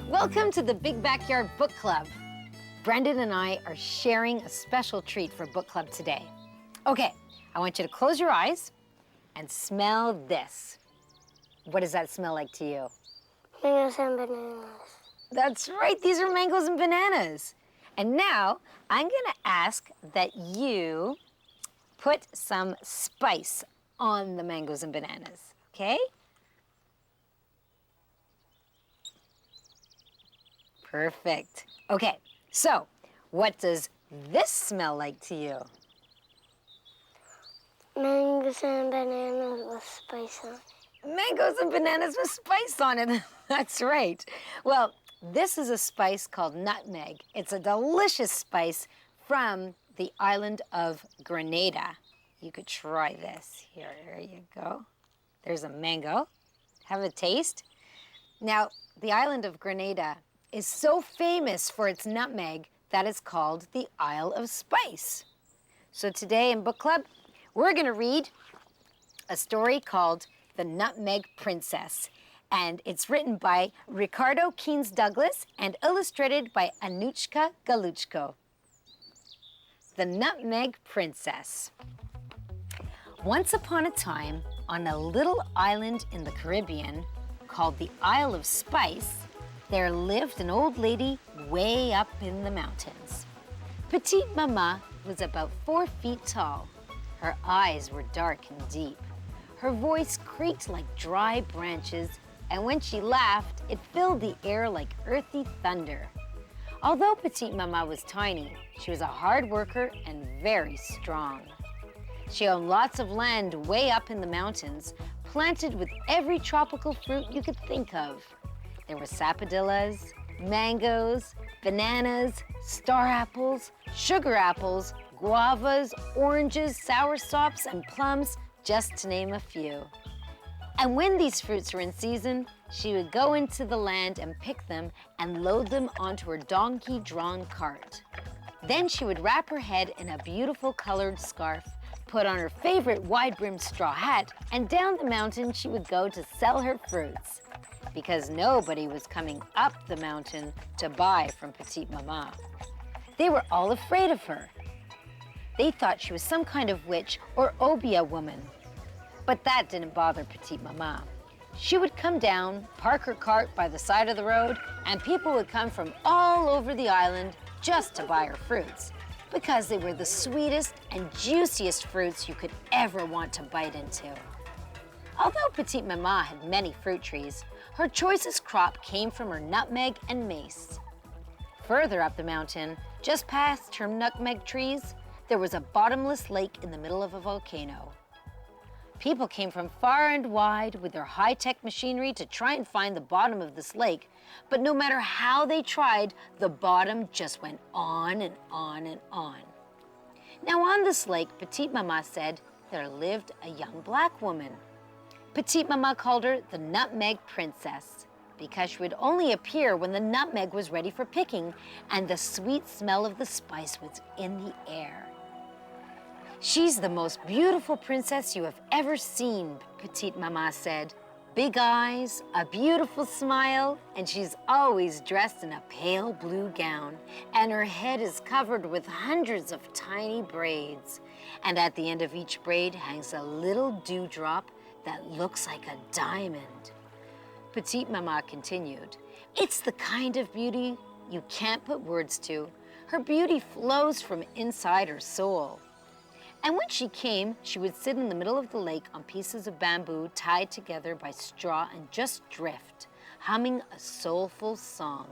Welcome to the Big Backyard Book Club. Brendan and I are sharing a special treat for book club today. Okay, I want you to close your eyes and smell this. What does that smell like to you? Mangoes and bananas. That's right, these are mangoes and bananas. And now I'm gonna ask that you put some spice on the mangoes and bananas, okay? Perfect. Okay, so what does this smell like to you? Mangoes and bananas with spice on it. Mangoes and bananas with spice on it. That's right. Well, this is a spice called nutmeg. It's a delicious spice from the island of Grenada. You could try this. Here you go. There's a mango. Have a taste. Now, the island of Grenada is so famous for its nutmeg that it's called the Isle of Spice. So today in book club, we're gonna read a story called The Nutmeg Princess. And it's written by Ricardo Keynes Douglas and illustrated by Anushka Galuchko. The Nutmeg Princess. Once upon a time, on a little island in the Caribbean called the Isle of Spice, there lived an old lady way up in the mountains. Petite Maman was about 4 feet tall. Her eyes were dark and deep. Her voice creaked like dry branches, and when she laughed, it filled the air like earthy thunder. Although Petite Maman was tiny, she was a hard worker and very strong. She owned lots of land way up in the mountains, planted with every tropical fruit you could think of. There were sapodillas, mangoes, bananas, star apples, sugar apples, guavas, oranges, soursops, and plums, just to name a few. And when these fruits were in season, she would go into the land and pick them and load them onto her donkey-drawn cart. Then she would wrap her head in a beautiful colored scarf, put on her favorite wide-brimmed straw hat, and down the mountain she would go to sell her fruits, because nobody was coming up the mountain to buy from Petite Maman. They were all afraid of her. They thought she was some kind of witch or obeah woman. But that didn't bother Petite Maman. She would come down, park her cart by the side of the road, and people would come from all over the island just to buy her fruits, because they were the sweetest and juiciest fruits you could ever want to bite into. Although Petite Maman had many fruit trees, her choicest crop came from her nutmeg and mace. Further up the mountain, just past her nutmeg trees, there was a bottomless lake in the middle of a volcano. People came from far and wide with their high-tech machinery to try and find the bottom of this lake, but no matter how they tried, the bottom just went on and on and on. Now on this lake, Petite Maman said there lived a young black woman. Petite Maman called her the Nutmeg Princess because she would only appear when the nutmeg was ready for picking and the sweet smell of the spice was in the air. She's the most beautiful princess you have ever seen, Petite Maman said. Big eyes, a beautiful smile, and she's always dressed in a pale blue gown, and her head is covered with hundreds of tiny braids. And at the end of each braid hangs a little dewdrop that looks like a diamond. Petite Maman continued, "It's the kind of beauty you can't put words to. Her beauty flows from inside her soul." And when she came, she would sit in the middle of the lake on pieces of bamboo tied together by straw and just drift, humming a soulful song.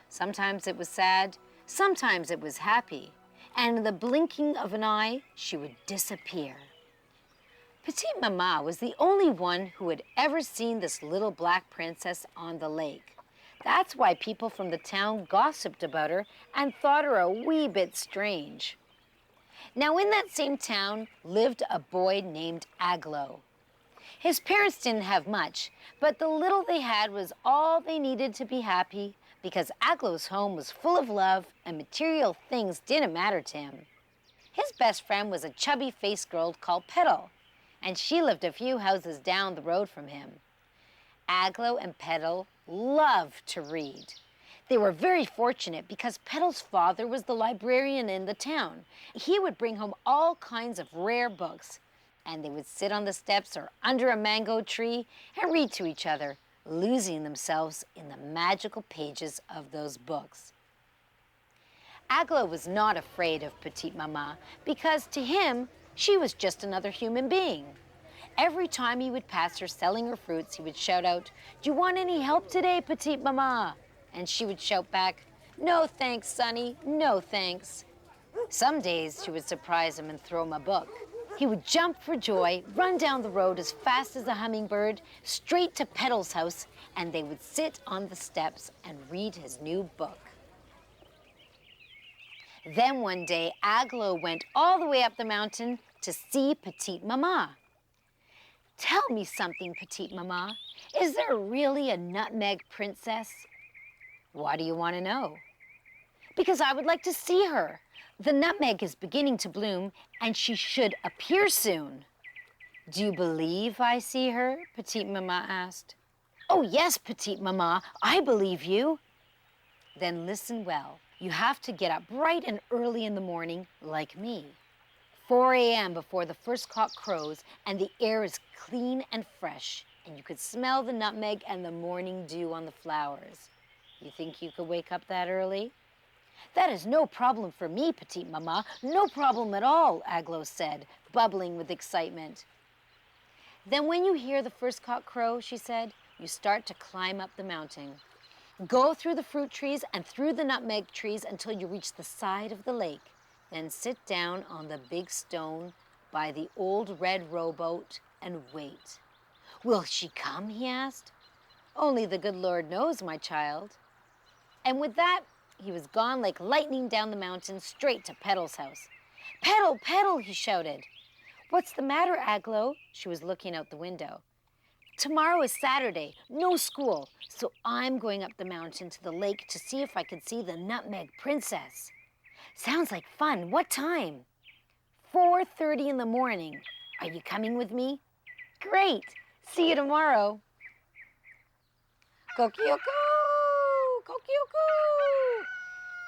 Sometimes it was sad, sometimes it was happy, and in the blinking of an eye, she would disappear. Petite Maman was the only one who had ever seen this little black princess on the lake. That's why people from the town gossiped about her and thought her a wee bit strange. Now in that same town lived a boy named Aglo. His parents didn't have much, but the little they had was all they needed to be happy because Aglo's home was full of love and material things didn't matter to him. His best friend was a chubby-faced girl called Petal, and she lived a few houses down the road from him. Aglo and Petal loved to read. They were very fortunate because Petal's father was the librarian in the town. He would bring home all kinds of rare books, and they would sit on the steps or under a mango tree and read to each other, losing themselves in the magical pages of those books. Aglo was not afraid of Petite Maman because to him, she was just another human being. Every time he would pass her selling her fruits, he would shout out, "Do you want any help today, Petite Maman?" And she would shout back, "No thanks, Sonny, no thanks." Some days she would surprise him and throw him a book. He would jump for joy, run down the road as fast as a hummingbird, straight to Petal's house, and they would sit on the steps and read his new book. Then one day, Aglo went all the way up the mountain to see Petite Maman. "Tell me something, Petite Maman. Is there really a nutmeg princess?" "Why do you want to know?" "Because I would like to see her. The nutmeg is beginning to bloom, and she should appear soon." "Do you believe I see her?" Petite Maman asked. "Oh yes, Petite Maman, I believe you." "Then listen well. You have to get up bright and early in the morning, like me. 4 a.m. before the first cock crows, and the air is clean and fresh, and you could smell the nutmeg and the morning dew on the flowers. You think you could wake up that early?" "That is no problem for me, Petite Maman, no problem at all," Aglo said, bubbling with excitement. "Then when you hear the first cock crow," she said, "you start to climb up the mountain. Go through the fruit trees and through the nutmeg trees until you reach the side of the lake. Then sit down on the big stone by the old red rowboat and wait." "Will she come?" he asked. "Only the good Lord knows, my child." And with that, he was gone like lightning down the mountain straight to Petal's house. "Petal, Petal," he shouted. "What's the matter, Aglo?" She was looking out the window. "Tomorrow is Saturday, no school, so I'm going up the mountain to the lake to see if I can see the nutmeg princess." "Sounds like fun. What time?" 4:30 in the morning. Are you coming with me?" "Great. See you tomorrow." Kokioko! Kokioko!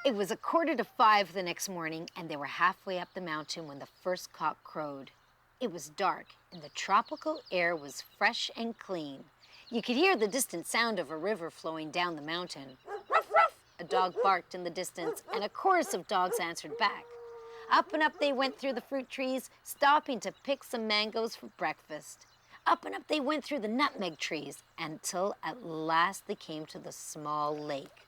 It was 4:45 the next morning, and they were halfway up the mountain when the first cock crowed. It was dark, and the tropical air was fresh and clean. You could hear the distant sound of a river flowing down the mountain. Ruff, ruff! A dog barked in the distance, and a chorus of dogs answered back. Up and up they went through the fruit trees, stopping to pick some mangoes for breakfast. Up and up they went through the nutmeg trees, until at last they came to the small lake.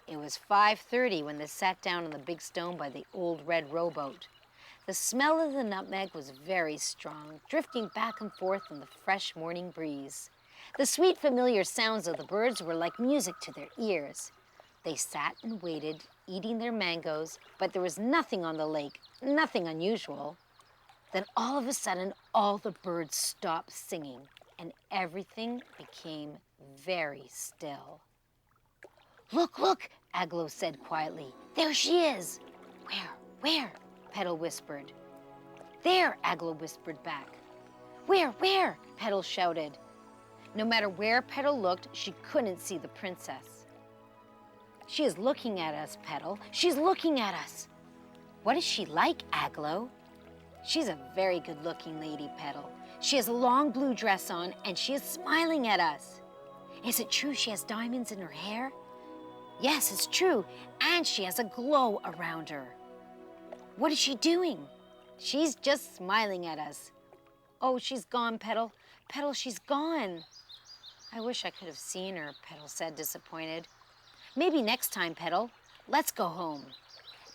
It was 5:30 when they sat down on the big stone by the old red rowboat. The smell of the nutmeg was very strong, drifting back and forth in the fresh morning breeze. The sweet, familiar sounds of the birds were like music to their ears. They sat and waited, eating their mangoes, but there was nothing on the lake, nothing unusual. Then all of a sudden, all the birds stopped singing, and everything became very still. "Look, look," Aglo said quietly. "There she is." Where? Petal whispered. "There," Aglo whispered back. Where? Petal shouted. No matter where Petal looked, she couldn't see the princess. "She is looking at us, Petal. She's looking at us." "What is she like, Aglo?" "She's a very good-looking lady, Petal. She has a long blue dress on, and she is smiling at us." "Is it true she has diamonds in her hair?" "Yes, it's true, and she has a glow around her." "What is she doing?" "She's just smiling at us." "Oh, she's gone, Petal. Petal, she's gone." "I wish I could have seen her," Petal said, disappointed. "Maybe next time, Petal. Let's go home."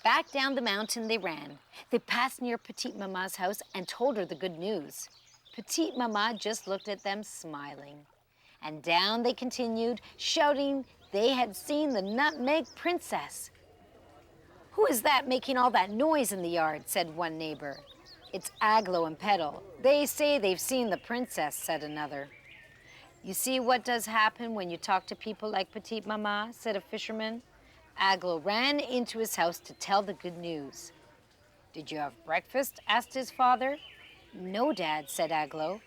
Back down the mountain they ran. They passed near Petite Maman's house and told her the good news. Petite Maman just looked at them, smiling. And down they continued, shouting they had seen the nutmeg princess. "Who is that making all that noise in the yard?" said one neighbor. "It's Aglo and Petal. They say they've seen the princess," said another. "You see what does happen when you talk to people like Petite Maman," said a fisherman. Aglo ran into his house to tell the good news. "Did you have breakfast?" asked his father. "No, Dad," said Aglo.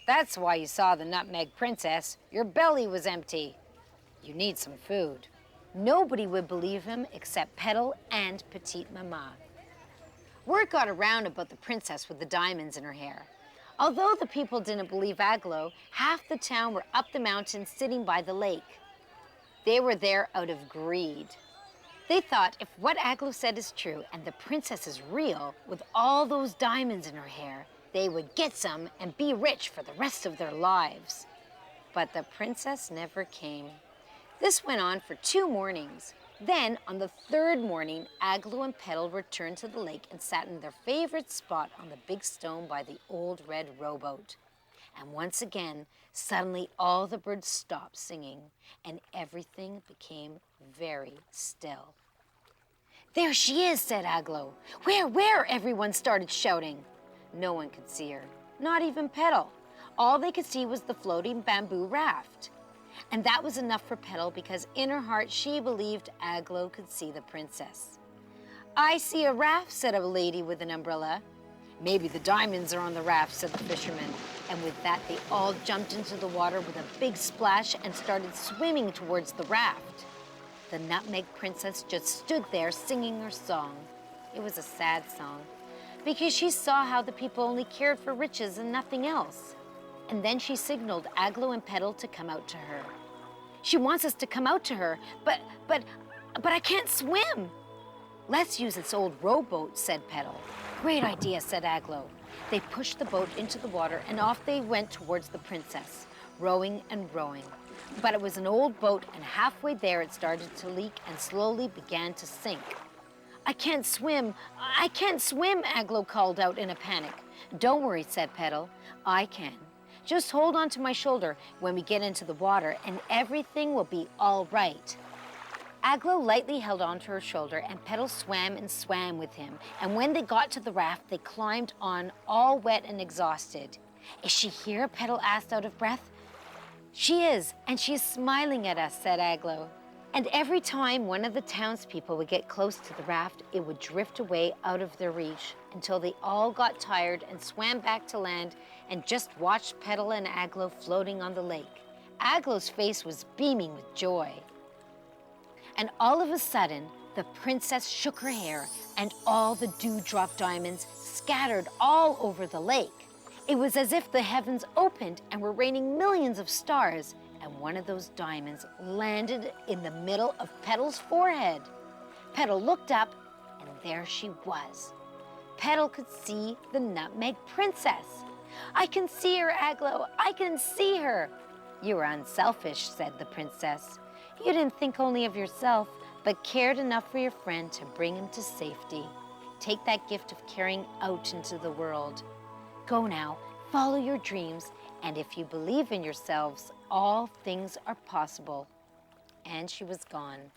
That's why you saw the Nutmeg Princess. Your belly was empty. You need some food. Nobody would believe him except Petal and Petite Maman. Word got around about the princess with the diamonds in her hair. Although the people didn't believe Aglo, half the town were up the mountain sitting by the lake. They were there out of greed. They thought if what Aglo said is true and the princess is real, with all those diamonds in her hair, they would get some and be rich for the rest of their lives. But the princess never came. This went on for 2 mornings. Then, on the 3rd morning, Aglo and Petal returned to the lake and sat in their favorite spot on the big stone by the old red rowboat. And once again, suddenly all the birds stopped singing and everything became very still. There she is, said Aglo. Where? Everyone started shouting. No one could see her, not even Petal. All they could see was the floating bamboo raft. And that was enough for Petal because in her heart she believed Aglo could see the princess. I see a raft, said a lady with an umbrella. Maybe the diamonds are on the raft, said the fisherman. And with that, they all jumped into the water with a big splash and started swimming towards the raft. The Nutmeg Princess just stood there singing her song. It was a sad song because she saw how the people only cared for riches and nothing else. And then she signaled Aglo and Petal to come out to her. She wants us to come out to her, but I can't swim. Let's use its old rowboat, said Petal. Great idea, said Aglo. They pushed the boat into the water and off they went towards the princess, rowing and rowing. But it was an old boat and halfway there it started to leak and slowly began to sink. I can't swim, Aglo called out in a panic. Don't worry, said Petal. I can. Just hold on to my shoulder when we get into the water and everything will be all right. Aglo lightly held onto her shoulder and Petal swam and swam with him. And when they got to the raft, they climbed on, all wet and exhausted. Is she here? Petal asked out of breath. She is, and she's smiling at us, said Aglo. And every time one of the townspeople would get close to the raft, it would drift away out of their reach until they all got tired and swam back to land and just watched Petal and Aglo floating on the lake. Aglo's face was beaming with joy. And all of a sudden, the princess shook her hair and all the dewdrop diamonds scattered all over the lake. It was as if the heavens opened and were raining millions of stars, and one of those diamonds landed in the middle of Petal's forehead. Petal looked up, and there she was. Petal could see the Nutmeg Princess. I can see her, Aglo, I can see her. You are unselfish, said the princess. You didn't think only of yourself, but cared enough for your friend to bring him to safety. Take that gift of caring out into the world. Go now, follow your dreams, and if you believe in yourselves, all things are possible. And she was gone.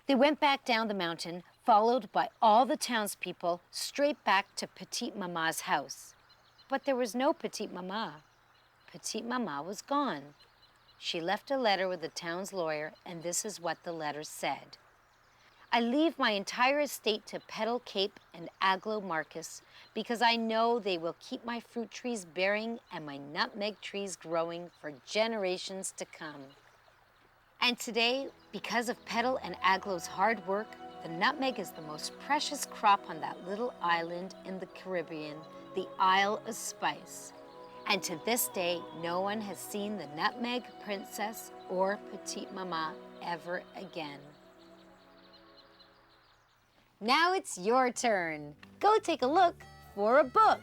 They went back down the mountain, followed by all the townspeople, straight back to Petite Maman's house. But there was no Petite Maman. Petite Maman was gone. She left a letter with the town's lawyer, and this is what the letter said. I leave my entire estate to Petal Cape and Aglo Marcus because I know they will keep my fruit trees bearing and my nutmeg trees growing for generations to come. And today, because of Petal and Aglo's hard work, the nutmeg is the most precious crop on that little island in the Caribbean, the Isle of Spice. And to this day, no one has seen the Nutmeg Princess or Petite Maman ever again. Now it's your turn. Go take a look for a book.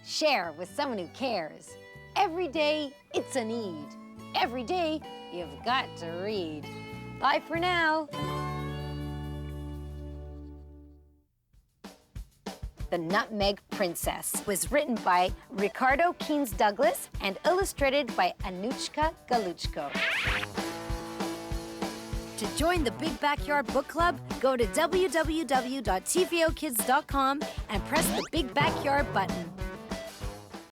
Share with someone who cares. Every day, it's a need. Every day, you've got to read. Bye for now. The Nutmeg Princess was written by Ricardo Keynes Douglas and illustrated by Anushka Galuchko. To join the Big Backyard Book Club, go to www.tvokids.com and press the Big Backyard button.